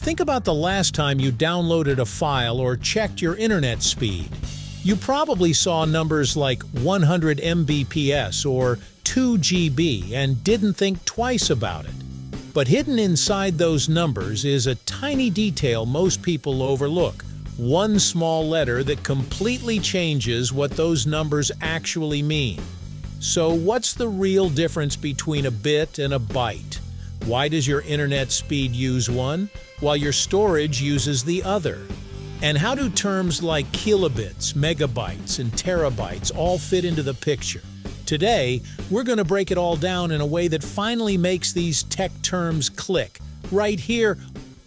Think about the last time you downloaded a file or checked your internet speed. You probably saw numbers like 100 Mbps or 2 GB and didn't think twice about it. But hidden inside those numbers is a tiny detail most people overlook. One small letter that completely changes what those numbers actually mean. So what's the real difference between a bit and a byte? Why does your internet speed use one, while your storage uses the other? And how do terms like kilobits, megabytes, and terabytes all fit into the picture? Today, we're going to break it all down in a way that finally makes these tech terms click, right here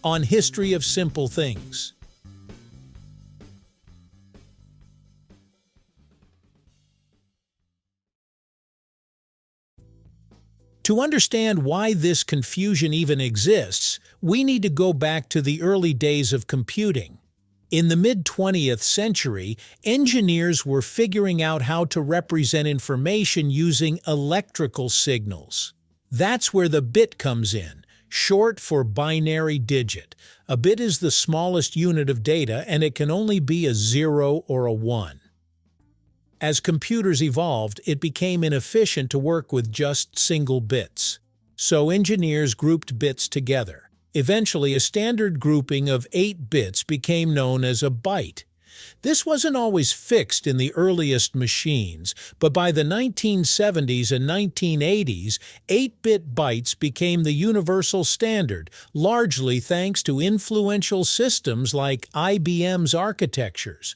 on History of Simple Things. To understand why this confusion even exists, we need to go back to the early days of computing. In the mid-20th century, engineers were figuring out how to represent information using electrical signals. That's where the bit comes in, short for binary digit. A bit is the smallest unit of data, and it can only be a 0 or a 1. As computers evolved, it became inefficient to work with just single bits. So engineers grouped bits together. Eventually, a standard grouping of 8 bits became known as a byte. This wasn't always fixed in the earliest machines, but by the 1970s and 1980s, 8-bit bytes became the universal standard, largely thanks to influential systems like IBM's architectures.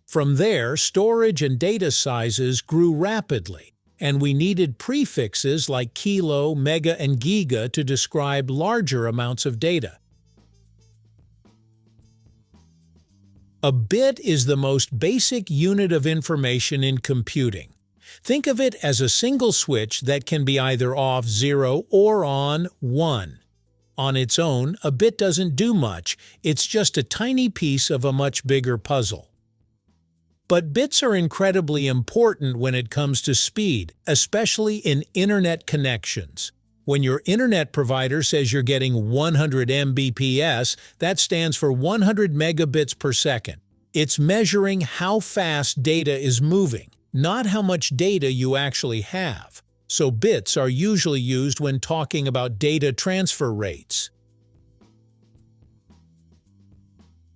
From there, storage and data sizes grew rapidly, and we needed prefixes like kilo, mega, and giga to describe larger amounts of data. A bit is the most basic unit of information in computing. Think of it as a single switch that can be either off 0 or on 1. On its own, a bit doesn't do much, it's just a tiny piece of a much bigger puzzle. But bits are incredibly important when it comes to speed, especially in internet connections. When your internet provider says you're getting 100 Mbps, that stands for 100 megabits per second. It's measuring how fast data is moving, not how much data you actually have. So bits are usually used when talking about data transfer rates.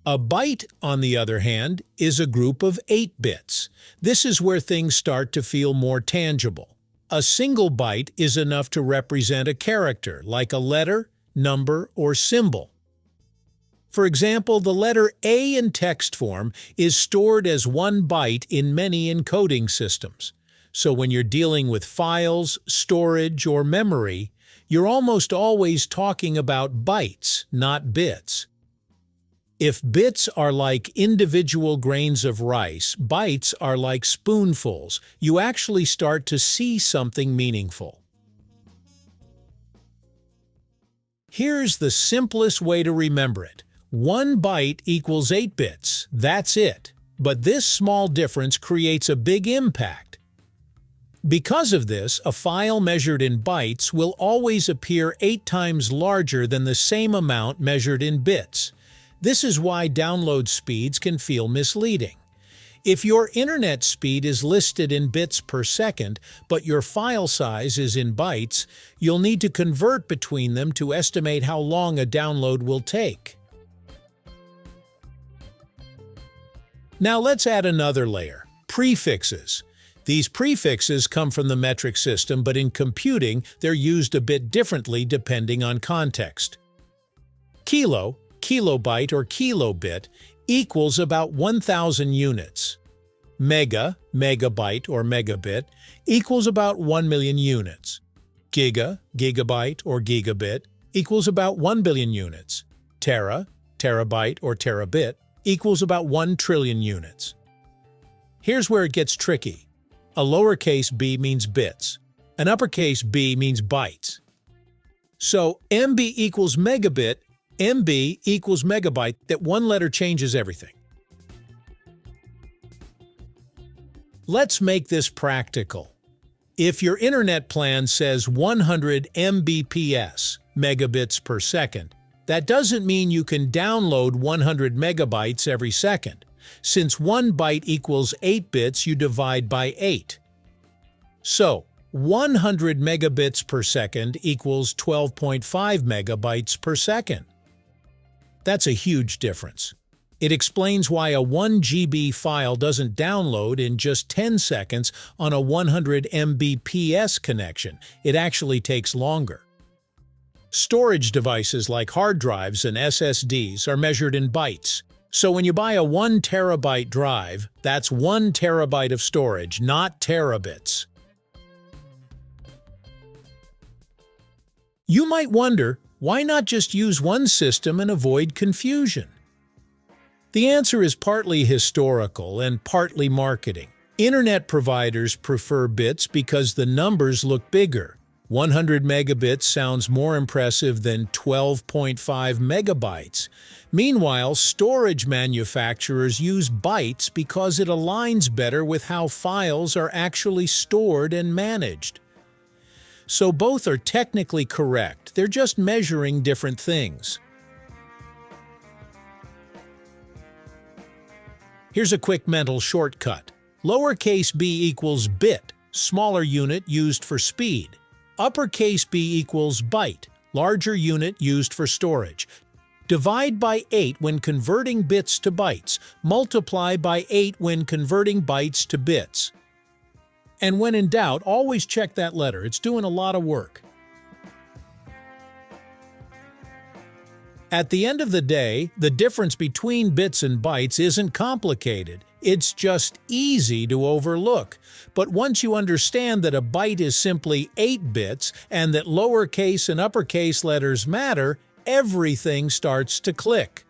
A byte, on the other hand, is a group of 8 bits. This is where things start to feel more tangible. A single byte is enough to represent a character, like a letter, number, or symbol. For example, the letter A in text form is stored as 1 byte in many encoding systems. So when you're dealing with files, storage, or memory, you're almost always talking about bytes, not bits. If bits are like individual grains of rice, bytes are like spoonfuls. You actually start to see something meaningful. Here's the simplest way to remember it. 1 byte equals 8 bits. That's it. But this small difference creates a big impact. Because of this, a file measured in bytes will always appear 8 times larger than the same amount measured in bits. This is why download speeds can feel misleading. If your internet speed is listed in bits per second, but your file size is in bytes, you'll need to convert between them to estimate how long a download will take. Now let's add another layer, prefixes. These prefixes come from the metric system, but in computing, they're used a bit differently depending on context. Kilo, kilobyte or kilobit, equals about 1,000 units. Mega, megabyte or megabit, equals about 1 million units. Giga, gigabyte or gigabit, equals about 1 billion units. Tera, terabyte or terabit, equals about 1 trillion units. Here's where it gets tricky. A lowercase b means bits. An uppercase b means bytes. So MB equals megabit, MB equals megabyte, that one letter changes everything. Let's make this practical. If your internet plan says 100 Mbps, megabits per second, That doesn't mean you can download 100 megabytes every second. Since 1 byte equals 8 bits, you divide by 8. So, 100 megabits per second equals 12.5 megabytes per second. That's a huge difference. It explains why a 1 GB file doesn't download in just 10 seconds on a 100 Mbps connection. It actually takes longer. Storage devices like hard drives and SSDs are measured in bytes. So when you buy a 1 terabyte drive, that's 1 terabyte of storage, not terabits. You might wonder, why not just use one system and avoid confusion? The answer is partly historical and partly marketing. Internet providers prefer bits because the numbers look bigger. 100 megabits sounds more impressive than 12.5 megabytes. Meanwhile, storage manufacturers use bytes because it aligns better with how files are actually stored and managed. So both are technically correct, they're just measuring different things. Here's a quick mental shortcut. Lowercase b equals bit, smaller unit used for speed. Uppercase b equals byte, larger unit used for storage. Divide by 8 when converting bits to bytes. Multiply by 8 when converting bytes to bits. And when in doubt, always check that letter. It's doing a lot of work. At the end of the day, the difference between bits and bytes isn't complicated. It's just easy to overlook. But once you understand that a byte is simply 8 bits and that lowercase and uppercase letters matter, everything starts to click.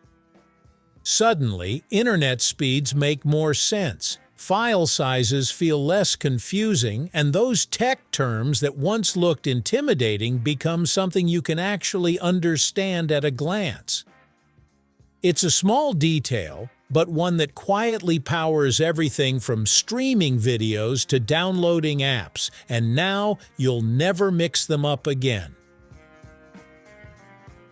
Suddenly, internet speeds make more sense. File sizes feel less confusing, and those tech terms that once looked intimidating become something you can actually understand at a glance. It's a small detail, but one that quietly powers everything from streaming videos to downloading apps, and now you'll never mix them up again.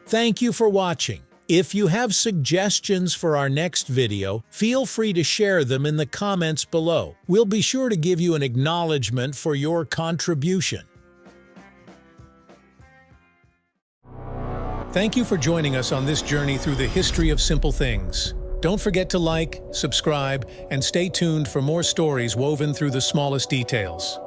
Thank you for watching. If you have suggestions for our next video, feel free to share them in the comments below. We'll be sure to give you an acknowledgement for your contribution. Thank you for joining us on this journey through the history of simple things. Don't forget to like, subscribe, and stay tuned for more stories woven through the smallest details.